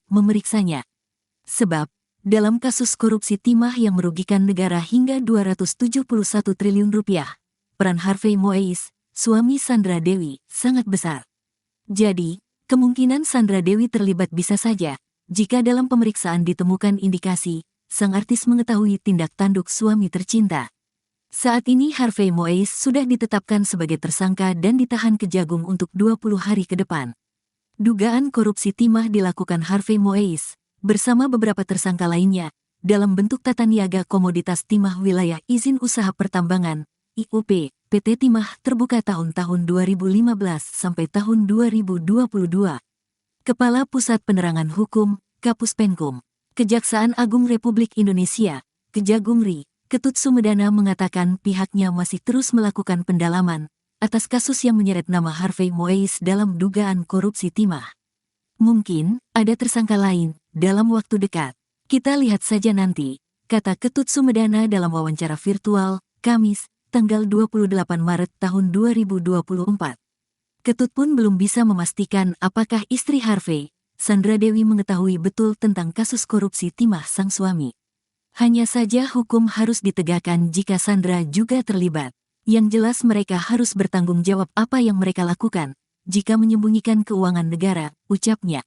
memeriksanya. Sebab, dalam kasus korupsi timah yang merugikan negara hingga 271 triliun rupiah, peran Harvey Moeis, suami Sandra Dewi, sangat besar. Jadi, kemungkinan Sandra Dewi terlibat bisa saja, jika dalam pemeriksaan ditemukan indikasi, sang artis mengetahui tindak tanduk suami tercinta. Saat ini Harvey Moeis sudah ditetapkan sebagai tersangka dan ditahan Kejagung untuk 20 hari ke depan. Dugaan korupsi timah dilakukan Harvey Moeis bersama beberapa tersangka lainnya dalam bentuk tata niaga komoditas timah wilayah izin usaha pertambangan (IUP) PT Timah Terbuka tahun-tahun 2015 sampai tahun 2022. Kepala Pusat Penerangan Hukum, Kapus Penkum, Kejaksaan Agung Republik Indonesia, Kejagung RI, Ketut Sumedana mengatakan pihaknya masih terus melakukan pendalaman atas kasus yang menyeret nama Harvey Moeis dalam dugaan korupsi timah. Mungkin ada tersangka lain dalam waktu dekat. Kita lihat saja nanti, kata Ketut Sumedana dalam wawancara virtual, Kamis, tanggal 28 Maret tahun 2024. Ketut pun belum bisa memastikan apakah istri Harvey, Sandra Dewi mengetahui betul tentang kasus korupsi timah sang suami. Hanya saja hukum harus ditegakkan jika Sandra juga terlibat. Yang jelas mereka harus bertanggung jawab apa yang mereka lakukan jika menyembunyikan keuangan negara, ucapnya.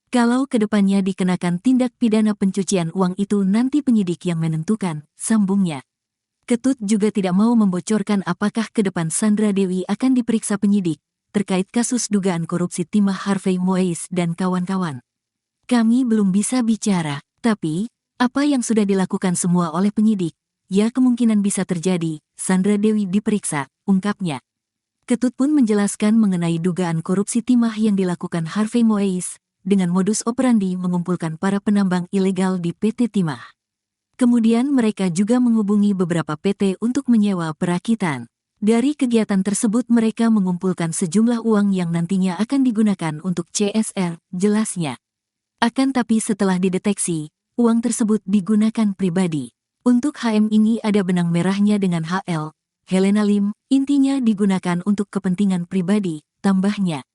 Kalau kedepannya dikenakan tindak pidana pencucian uang itu nanti penyidik yang menentukan, sambungnya. Ketut juga tidak mau membocorkan apakah ke depan Sandra Dewi akan diperiksa penyidik terkait kasus dugaan korupsi timah Harvey Moeis dan kawan-kawan. Kami belum bisa bicara, tapi apa yang sudah dilakukan semua oleh penyidik, ya kemungkinan bisa terjadi, Sandra Dewi diperiksa, ungkapnya. Ketut pun menjelaskan mengenai dugaan korupsi timah yang dilakukan Harvey Moeis dengan modus operandi mengumpulkan para penambang ilegal di PT Timah. Kemudian mereka juga menghubungi beberapa PT untuk menyewa perakitan. Dari kegiatan tersebut mereka mengumpulkan sejumlah uang yang nantinya akan digunakan untuk CSR, jelasnya. Akan tapi setelah dideteksi, uang tersebut digunakan pribadi. Untuk HM ini ada benang merahnya dengan HL, Helena Lim, intinya digunakan untuk kepentingan pribadi, tambahnya.